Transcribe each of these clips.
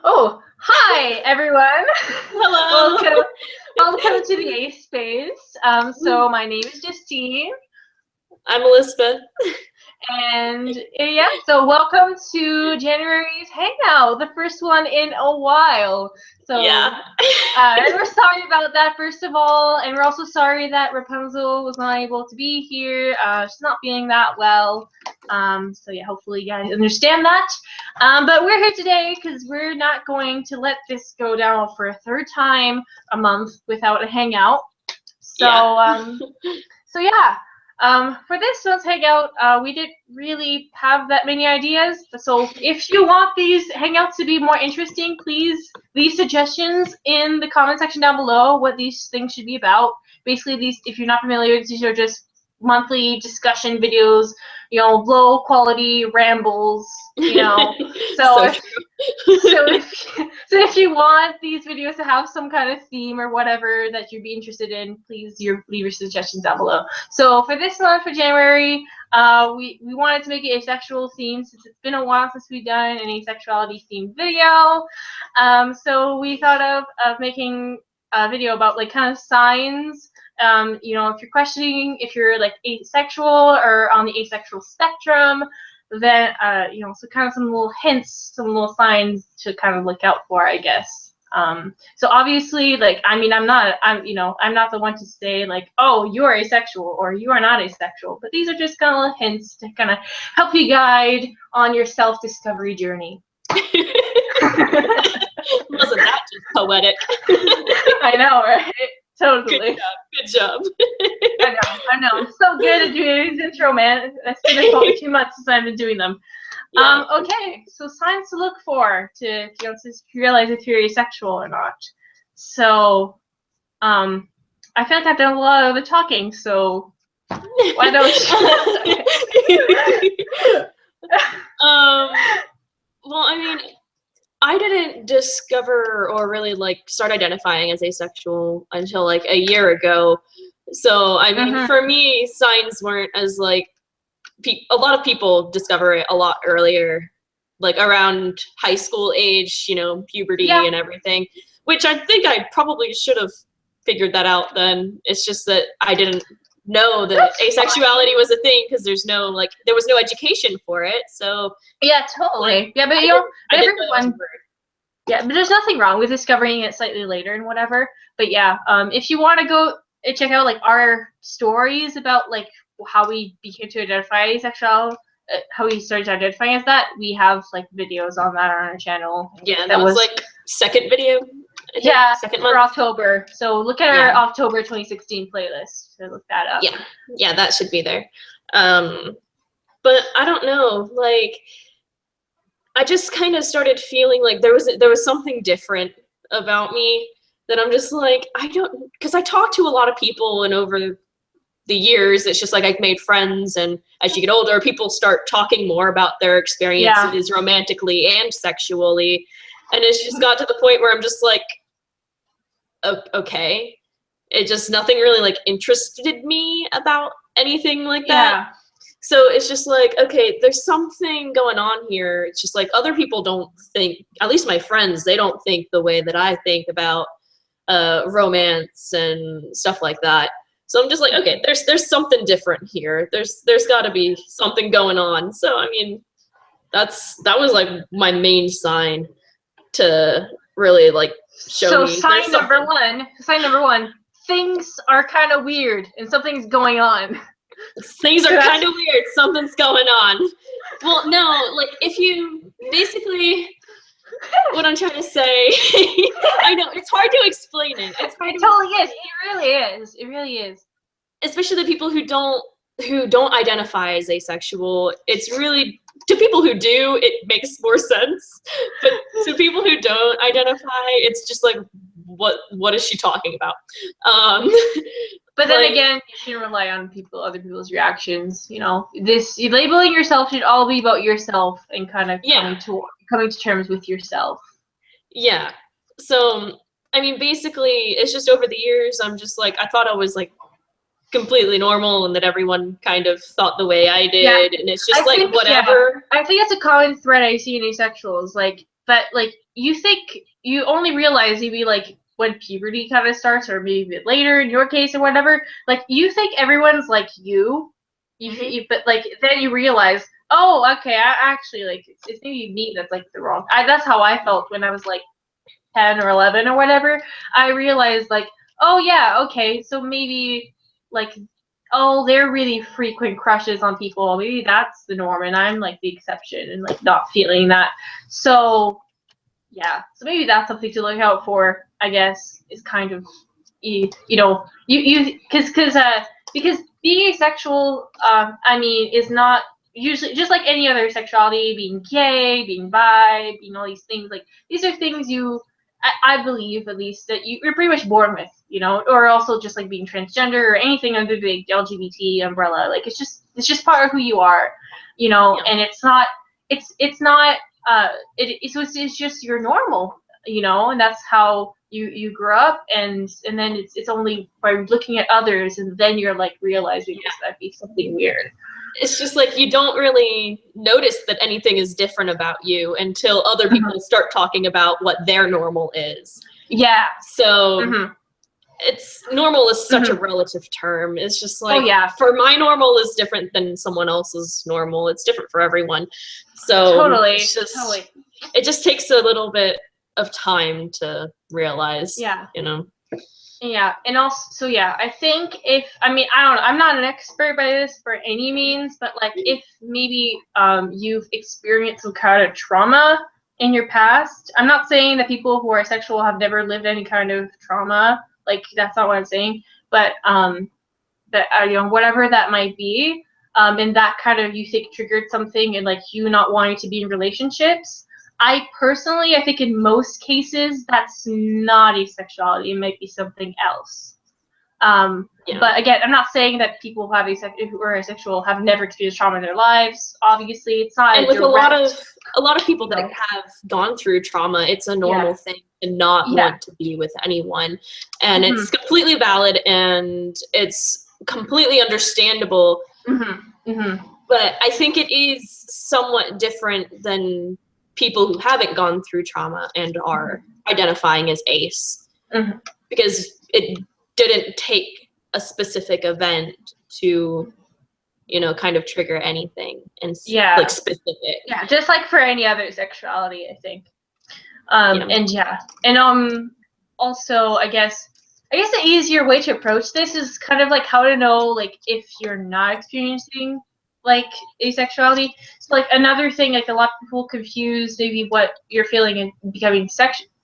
Oh, hi everyone. Hello. welcome to the A Space. So my name is Justine, I'm Elizabeth. and so welcome to January's Hangout, the first one in a while. So, Yeah. And we're sorry about that, first of all, and we're also sorry that Rapunzel was not able to be here. She's not feeling that well. So yeah, hopefully you guys understand that. But we're here today because we're not going to let this go down for a third time a month without a hangout. For this month's hangout, we didn't really have that many ideas. So if you want these hangouts to be more interesting, please leave suggestions in the comment section down below what these things should be about. Basically, these, if you're not familiar, these are just monthly discussion videos, low quality rambles, So So if you want these videos to have some kind of theme or whatever that you'd be interested in, please leave your suggestions down below. So for this month, for January, we wanted to make it asexual theme since it's been a while since we've done an asexuality themed video. So we thought of making a video about like kind of signs. If you're questioning if you're like asexual or on the asexual spectrum, then so kind of some little hints, some little signs to kind of look out for, I guess. So obviously, like, I'm not the one to say like, oh, you are asexual or you are not asexual, but these are just kind of little hints to kind of help you guide on your self-discovery journey. Wasn't that just poetic? I know, right? Totally. Good job. I know. I'm so good at doing these intro, man. It's been about 2 months since I've been doing them. Yeah. Okay, so signs to look for to realize if you're asexual or not. So, I feel like I've done a lot of the talking, so why don't you? Well, I mean, I didn't discover or really like start identifying as asexual until like a year ago. So, I mean, for me, signs weren't as like a lot of people discover it a lot earlier, like around high school age, puberty and everything, which I think I probably should have figured that out then. It's just that I didn't know that asexuality was a thing because there was no education for it. So yeah, totally. Yeah, but but there's nothing wrong with discovering it slightly later and whatever. But yeah, if you want to go check out like our stories about like how we became to identify asexual, how we started identifying as that, we have like videos on that on our channel. Yeah, that was like second video. Yeah, second month for October. So look at our October 2016 playlist to look that up. Yeah, that should be there. But I don't know, like I just kind of started feeling like there was something different about me that I'm just like, because I talk to a lot of people, and over the years, it's just like I've made friends, and as you get older, people start talking more about their experiences romantically and sexually, and it's just got to the point where I'm just like, okay, nothing really like interested me about anything like that. So it's just like, okay, there's something going on here. It's just like other people don't think, at least my friends, they don't think the way that I think about romance and stuff like that. So I'm just like, okay, there's something different here. There's got to be something going on. So I mean, that was like my main sign to really like show me. So sign number one, things are kind of weird and something's going on. Things are kind of weird. Something's going on. Well, no, like if you basically, what I'm trying to say, I know it's hard to explain it. It's hard. It totally is. It really is. It really is. Especially the people who don't identify as asexual. It's really, to people who do, it makes more sense. But to people who don't identify, it's just like, what is she talking about? But then again, you shouldn't rely on other people's reactions. This labeling yourself should all be about yourself and kind of coming to terms with yourself. Yeah. So I mean, basically, it's just over the years, I'm just like, I thought I was like completely normal and that everyone kind of thought the way I did, and it's just like whatever. I think that's a common thread I see in asexuals. Like but like you think you only realize maybe like when puberty kind of starts, or maybe a bit later in your case or whatever. Like you think everyone's like you, but like then you realize, oh, okay, I actually like it's maybe me that's like the wrong. That's how I felt when I was like 10 or 11 or whatever. I realized like, oh yeah, okay, so maybe like, oh, they're really frequent crushes on people. Maybe that's the norm, and I'm like the exception, and like not feeling that. So yeah, so maybe that's something to look out for, I guess, is kind of, you know, because being asexual, I mean, is not usually just like any other sexuality, being gay, being bi, being all these things. Like these are things I believe at least that you're pretty much born with, you know, or also just like being transgender or anything under the LGBT umbrella. Like it's just part of who you are, you know, and it's not it's just your normal, you know, and that's how you grow up, and then it's only by looking at others and then you're like realizing this might be something weird. It's just like you don't really notice that anything is different about you until other people start talking about what their normal is. Yeah. So it's normal is such a relative term. It's just like, oh yeah, for my normal is different than someone else's normal. It's different for everyone. So totally. It just takes a little bit of time to realize. Yeah. You know. Yeah, and also, so yeah, I think I mean, I don't know, I'm not an expert by this for any means, but like if maybe you've experienced some kind of trauma in your past, I'm not saying that people who are sexual have never lived any kind of trauma, like that's not what I'm saying, but you know, whatever that might be, and that kind of you think triggered something, and like you not wanting to be in relationships. I think in most cases that's not asexuality. It might be something else. But again, I'm not saying that people who are asexual have never experienced trauma in their lives. Obviously, it's not. And with a lot of people that have gone through trauma, it's a normal thing to not want to be with anyone, and it's completely valid and it's completely understandable. But I think it is somewhat different than people who haven't gone through trauma and are identifying as ace, because it didn't take a specific event to, you know, kind of trigger anything and like specific. Yeah, just like for any other sexuality, I think. And also I guess the easier way to approach this is kind of like how to know like if you're not experiencing like asexuality. So like another thing, like a lot of people confuse maybe what you're feeling and becoming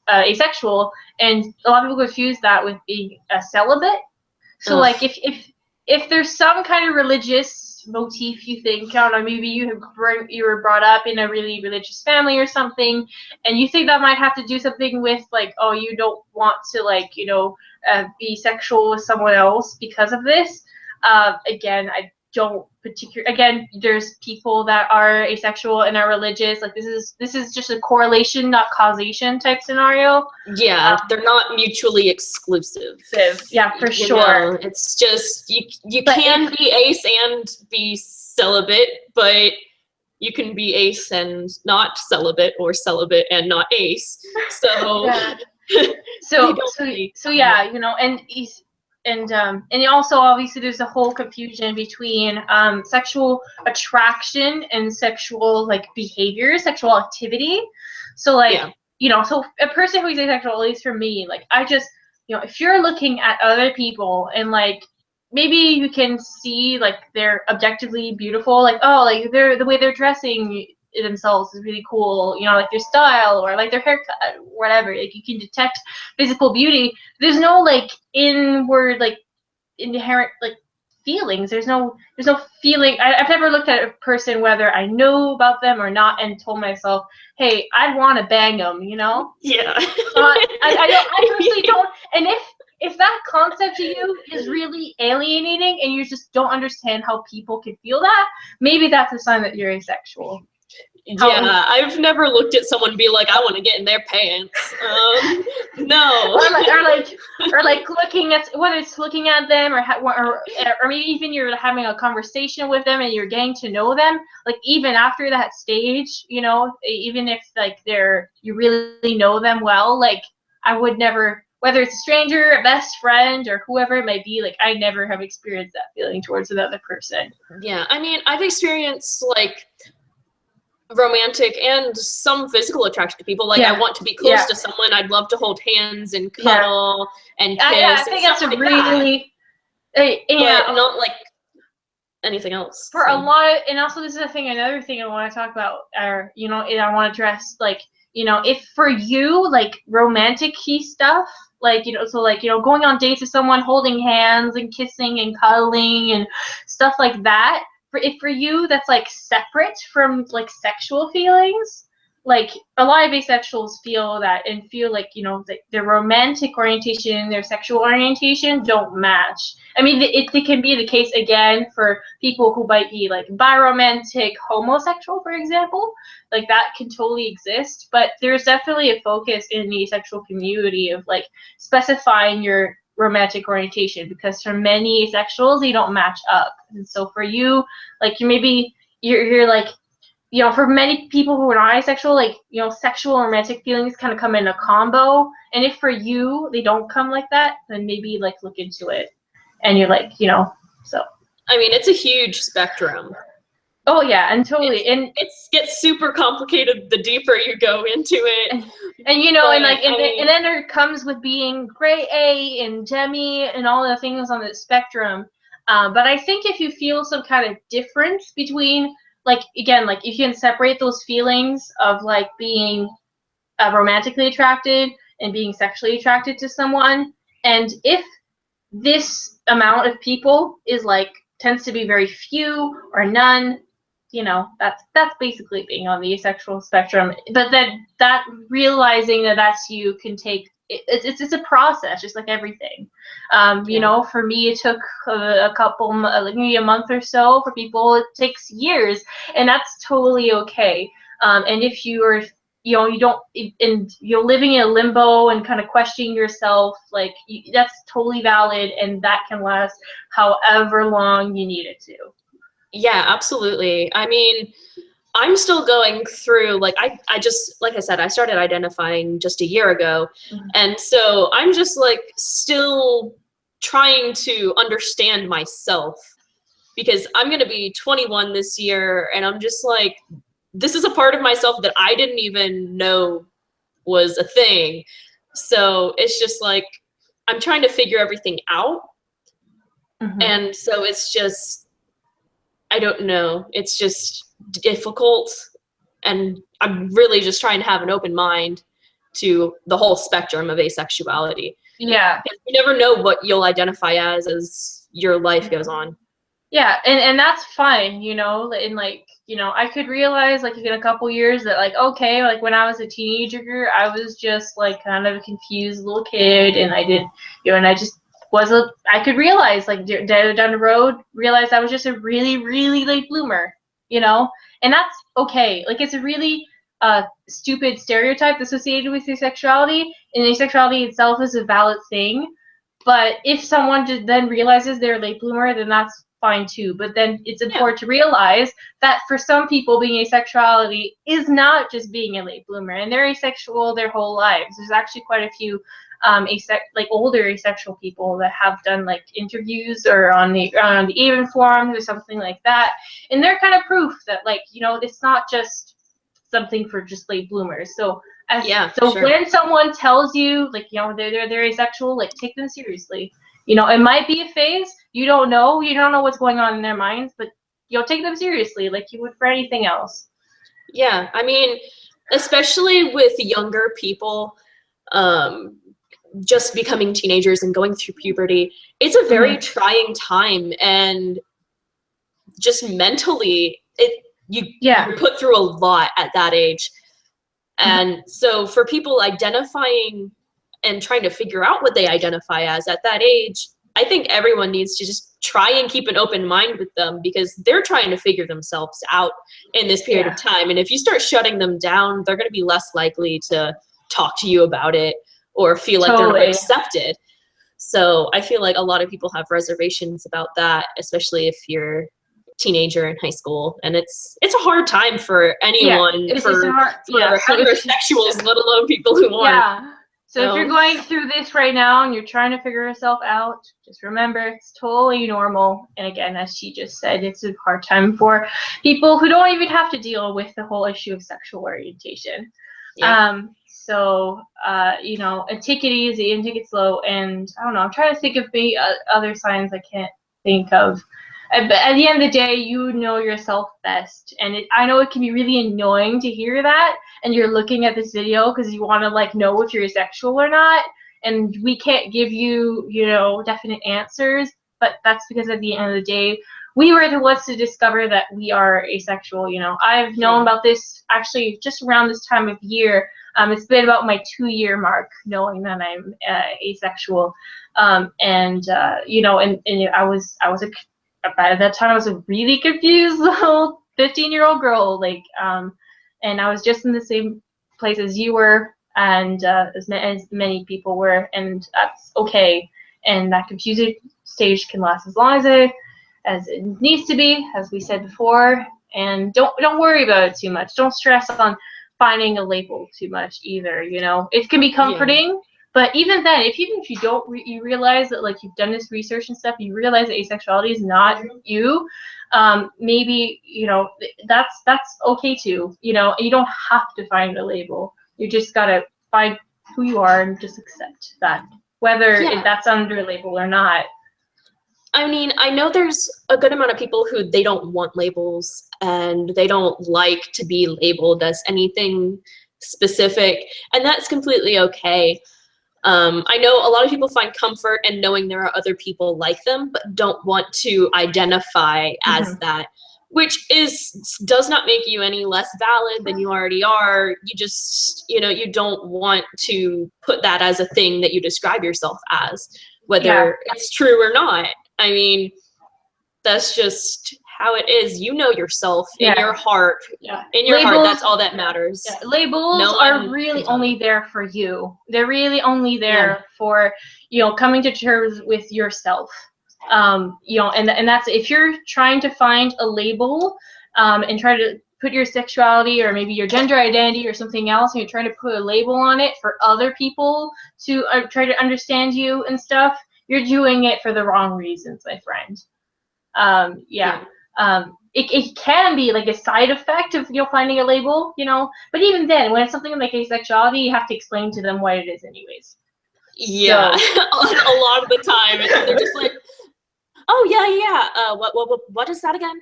asexual, and a lot of people confuse that with being a celibate. So like if there's some kind of religious motif, you think, I don't know, maybe you were brought up in a really religious family or something, and you think that might have to do something with like, oh, you don't want to like, you know, be sexual with someone else because of this. Again, I don't again, there's people that are asexual and are religious. Like this is just a correlation, not causation type scenario. Yeah, they're not mutually exclusive. Yeah, for sure. Know, it's just you can be ace and be celibate, but you can be ace and not celibate, or celibate and not ace. So so yeah, you know, and also obviously there's a whole confusion between sexual attraction and sexual like behavior, sexual activity. So like you know, so a person who's asexual, at least for me, like I just, you know, if you're looking at other people and like maybe you can see like they're objectively beautiful, like oh, like the way they're dressing themselves is really cool, you know, like their style or like their haircut, whatever. Like you can detect physical beauty. There's no like inward like inherent like feelings. There's no feeling. I've never looked at a person, whether I know about them or not, and told myself, hey, I'd want to bang them, you know? Yeah. I personally don't. And if that concept to you is really alienating and you just don't understand how people can feel that, maybe that's a sign that you're asexual. Yeah, I've never looked at someone and be like, I want to get in their pants. No. or like looking at, whether it's looking at them or maybe even you're having a conversation with them and you're getting to know them. Like even after that stage, you know, even if like you really know them well, like I would never, whether it's a stranger, a best friend, or whoever it might be, like I never have experienced that feeling towards another person. Yeah, I mean, I've experienced like romantic and some physical attraction to people. Like I want to be close to someone. I'd love to hold hands and cuddle and kiss. I think that's like really but not like anything else. For a lot, and also this is another thing I want to talk about, or you know, I want to address, like, you know, if for you like romantic key stuff, like, you know, so like, you know, going on dates with someone, holding hands and kissing and cuddling and stuff like that, for you that's like separate from like sexual feelings, like a lot of asexuals feel that and feel like, you know, their romantic orientation and their sexual orientation don't match. I mean, it can be the case again for people who might be like biromantic homosexual, for example. Like that can totally exist, but there's definitely a focus in the asexual community of like specifying your romantic orientation, because for many asexuals they don't match up. And so for you, like you're like, you know, for many people who are not asexual, like, you know, sexual and romantic feelings kind of come in a combo. And if for you they don't come like that, then maybe like look into it. And you're like, you know, so. I mean, it's a huge spectrum. Oh yeah, and totally. It gets super complicated the deeper you go into it. And you know, and then there comes with being gray A and demi and all the things on the spectrum. But I think if you feel some kind of difference between, like, again, like if you can separate those feelings of like being romantically attracted and being sexually attracted to someone, and if this amount of people is like tends to be very few or none, you know, that's basically being on the asexual spectrum. But then that realizing that that's you can take it's a process, just like everything. You know, for me it took a couple, like maybe a month or so. For people it takes years, and that's totally okay. And if you are, you know, you don't, and you're living in a limbo and kind of questioning yourself, like that's totally valid, and that can last however long you need it to. Yeah, absolutely. I mean, I'm still going through, like, I just, like I said, I started identifying just a year ago. Mm-hmm. And so I'm just like still trying to understand myself, because I'm going to be 21 this year. And I'm just like, this is a part of myself that I didn't even know was a thing. So it's just like, I'm trying to figure everything out. Mm-hmm. And so it's just, I don't know. It's just difficult. And I'm really just trying to have an open mind to the whole spectrum of asexuality. Yeah. Because you never know what you'll identify as your life goes on. Yeah, and that's fine, you know, and like, you know, I could realize like in a couple years that like, okay, like when I was a teenager, I was just like kind of a confused little kid, and I didn't, you know, and I just I could realize like down the road, realize I was just a really, really late bloomer, you know, and that's okay. Like it's a really stupid stereotype associated with asexuality, and asexuality itself is a valid thing. But if someone just then realizes they're a late bloomer, then that's fine too. But then it's important to realize that for some people, being asexuality is not just being a late bloomer, and they're asexual their whole lives. There's actually quite a few like older asexual people that have done like interviews or on the even forums or something like that, and they're kind of proof that, like, you know, it's not just something for just late bloomers. So when someone tells you, like, you know, they're asexual, like, take them seriously. You know, it might be a phase. You don't know what's going on in their minds, but you'll take them seriously like you would for anything else. Yeah, I mean, especially with younger people, just becoming teenagers and going through puberty, it's a very trying time, and just mentally, you're put through a lot at that age. And so for people identifying and trying to figure out what they identify as at that age, I think everyone needs to just try and keep an open mind with them, because they're trying to figure themselves out in this period of time. And if you start shutting them down, they're going to be less likely to talk to you about it or feel like they're not accepted. So I feel like a lot of people have reservations about that, especially if you're a teenager in high school. And it's a hard time for anyone, for heterosexuals, let alone people who aren't. Yeah. So if you're going through this right now and you're trying to figure yourself out, just remember it's totally normal. And again, as she just said, it's a hard time for people who don't even have to deal with the whole issue of sexual orientation. So, you know, and take it easy and take it slow. And I don't know, I'm trying to think of maybe other signs I can't think of. But at the end of the day, you know yourself best. And I know it can be really annoying to hear that. And you're looking at this video because you want to, like, know if you're asexual or not. And we can't give you, you know, definite answers. But that's because at the end of the day, we were the ones to discover that we are asexual. You know, I've known about this actually just around this time of year. It's been about my 2-year mark knowing that I'm asexual. You know, and by that time I was a really confused little 15-year-old girl, like, and I was just in the same place as you were, and as many people were, and that's okay. And that confusing stage can last as long as it needs to be, as we said before. And don't worry about it too much. Don't stress on finding a label too much either. You know, it can be comforting. But even then, even if you don't, you realize that, like, you've done this research and stuff, you realize that asexuality is not you. Maybe, you know, that's okay too. You know, you don't have to find a label. You just gotta find who you are and just accept that, whether that's under a label or not. I mean, I know there's a good amount of people who they don't want labels and they don't like to be labeled as anything specific, and that's completely okay. I know a lot of people find comfort in knowing there are other people like them, but don't want to identify as that, which does not make you any less valid than you already are. You just, you know, you don't want to put that as a thing that you describe yourself as, whether it's true or not. I mean, that's just how it is. You know yourself in your heart. In your heart, that's all that matters. Labels are really only there for you. They're really only there for, you know, coming to terms with yourself. You know, and that's, if you're trying to find a label and try to put your sexuality or maybe your gender identity or something else, and you're trying to put a label on it for other people to try to understand you and stuff, you're doing it for the wrong reasons, my friend. It can be like a side effect of, you know, finding a label, you know, but even then, when it's something like asexuality, you have to explain to them what it is anyways. So, a lot of the time they're just like, oh what is that again?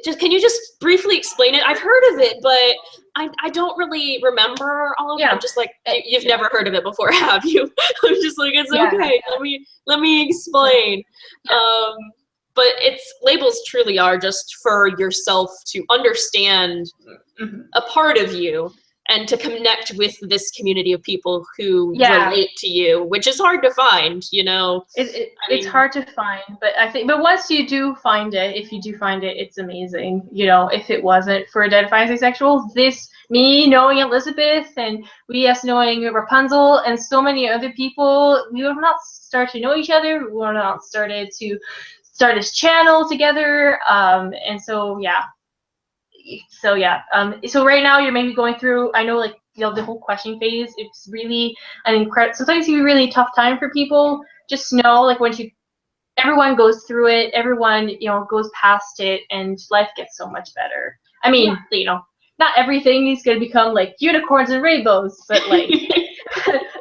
Just, can you just briefly explain it? I've heard of it, but I don't really remember all of it. I'm just like, you've never heard of it before, have you? I'm just like, it's okay. Let me explain. But labels truly are just for yourself to understand a part of you and to connect with this community of people who relate to you, which is hard to find, you know. It's hard to find, but once you do find it, if you do find it, it's amazing. You know, if it wasn't for identifying as asexual, me knowing Elizabeth and us knowing Rapunzel and so many other people, we would not start to know each other. We would not started to start this channel together. So right now you're maybe going through, I know, like, you know, the whole questioning phase. It's really an incredible, sometimes it can be a really tough time for people. Just know, like, everyone goes through it, everyone, you know, goes past it, and life gets so much better. I mean, you know, not everything is going to become like unicorns and rainbows, but like,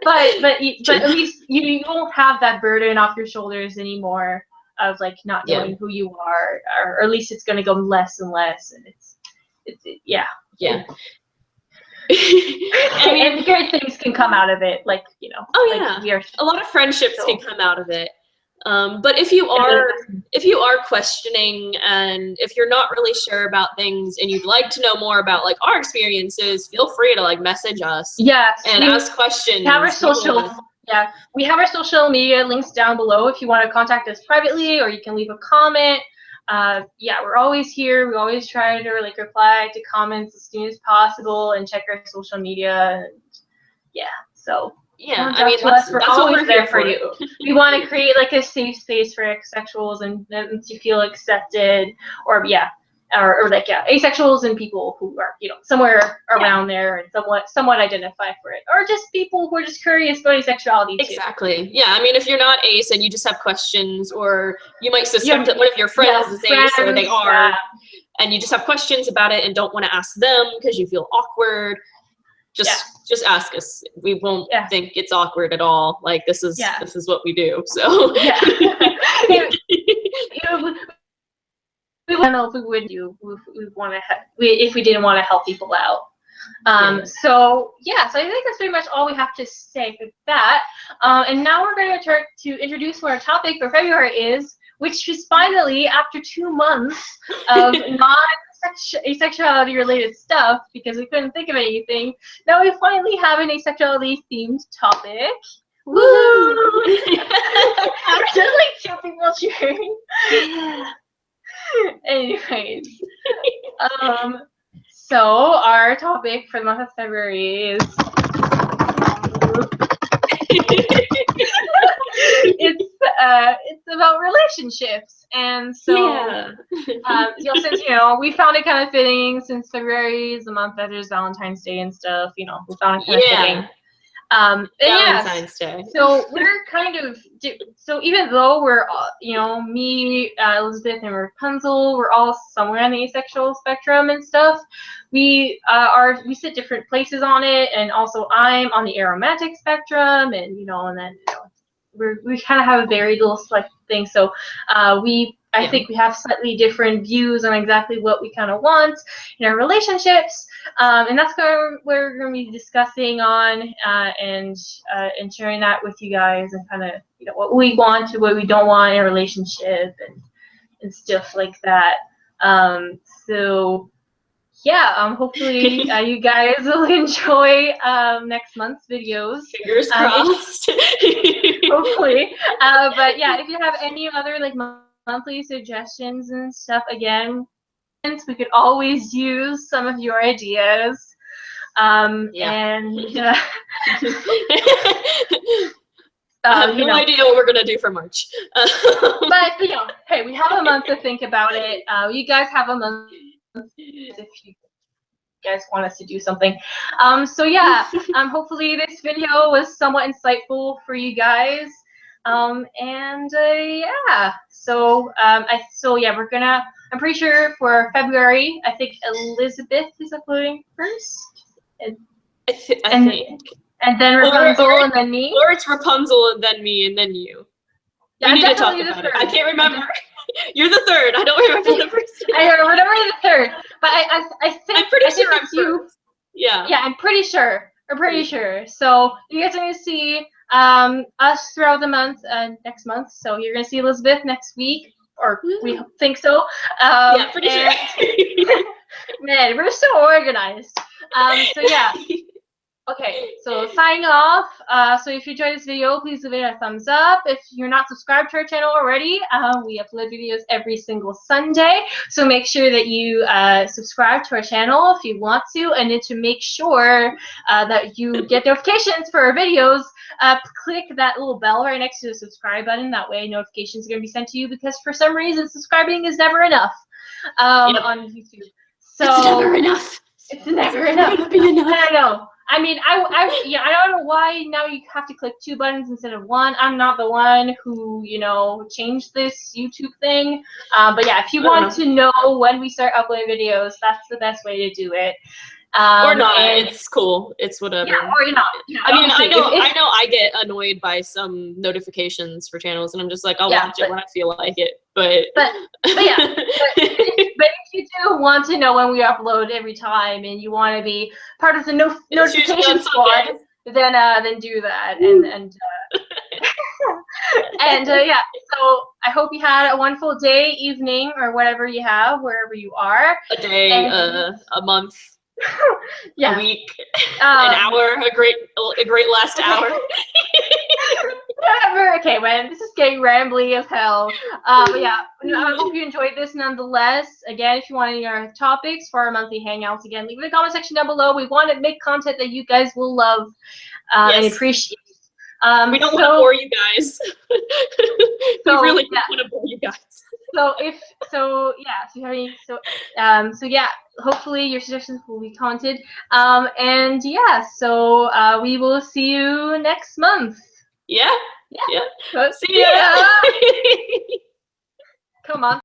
but at least you won't have that burden off your shoulders anymore of, like, not knowing who you are, or at least it's going to go less and less, and it's I mean, and good things can come out of it, like, you know. A lot of friendships can come out of it. But if you are questioning, and if you're not really sure about things and you'd like to know more about, like, our experiences, feel free to, like, message us and ask questions. Have our social Yeah, we have our social media links down below if you want to contact us privately, or you can leave a comment. Yeah, we're always here. We always try to like reply to comments as soon as possible and check our social media. And yeah, so yeah, I mean, we're that's what always we're there here for you. We want to create like a safe space for asexuals and to feel accepted, or yeah, or like yeah, asexuals and people who are somewhere around there and somewhat identify for it, or just people who are just curious about asexuality too. Exactly. Yeah, I mean, if you're not ace and you just have questions, or you might suspect that one of your friends is ace, or they are, and you just have questions about it and don't want to ask them because you feel awkward, just ask us. We won't think it's awkward at all. Like this is what we do. So yeah. We don't know if we would do if we didn't want to help people out. So I think that's pretty much all we have to say for that. And now we're going to turn to introduce what our topic for February is, which is finally, after 2 months of non-asexuality related stuff, because we couldn't think of anything, now we finally have an asexuality themed topic. Woo! Just like 2 people cheering. Yeah. Anyways, so our topic for the month of February is it's about relationships, and so since we found it kind of fitting, since February is the month that there's Valentine's Day and stuff, we found it kind of fitting. Valentine's Day. So we're kind of even though we're me, Elizabeth, and Rapunzel, we're all somewhere on the asexual spectrum and stuff. We sit different places on it, and also I'm on the aromantic spectrum, and and then we kind of have a very little select thing. So I think we have slightly different views on exactly what we kind of want in our relationships, and that's what we're going to be discussing on and sharing that with you guys, and kind of what we want and what we don't want in a relationship and stuff like that. Hopefully you guys will enjoy next month's videos. Fingers crossed. Hopefully. But yeah, if you have any other like monthly suggestions and stuff, again, we could always use some of your ideas. I have no idea what we're gonna do for March. But hey, we have a month to think about it. You guys have a month if you guys want us to do something. Hopefully this video was somewhat insightful for you guys. I'm pretty sure for February, I think Elizabeth is uploading first. I think. And then Rapunzel, and then me. Or it's Rapunzel, and then me, and then you. We need to talk about it. I can't remember. You're the third. I don't remember the first. I don't remember the third, but I think I'm pretty sure it's you. Yeah. Yeah, I'm pretty sure. So you guys are gonna see us throughout the month, next month. So you're gonna see Elizabeth next week, or we think so. Pretty sure. Man, we're so organized. Okay, so signing off. So if you enjoyed this video, please give it a thumbs up. If you're not subscribed to our channel already, we upload videos every single Sunday. So make sure that you subscribe to our channel if you want to, and then to make sure that you get notifications for our videos, click that little bell right next to the subscribe button. That way notifications are going to be sent to you, because for some reason subscribing is never enough on YouTube. So it's never enough. It's never enough. I don't know. I mean, I don't know why now you have to click 2 buttons instead of 1. I'm not the one who, changed this YouTube thing. But yeah, if you want to know when we start uploading videos, that's the best way to do it. Or not. It's cool. It's whatever. Yeah, or you're not. I mean, I know I get annoyed by some notifications for channels, and I'm just like, I'll watch it when I feel like it. But if you do want to know when we upload every time, and you want to be part of the notification squad, then do that. So I hope you had a wonderful day, evening, or whatever you have, wherever you are. A day, a month. A week, an hour, a great last hour. Whatever. Okay, man, this is getting rambly as hell. But yeah, I hope you enjoyed this nonetheless. Again, if you want any other topics for our monthly hangouts, again, leave it in the comment section down below. We want to make content that you guys will love and appreciate. We don't want to bore you guys. We really don't want to bore you guys. So if you have any hopefully your suggestions will be commented. And yeah, so we will see you next month. Yeah. See ya. Come on.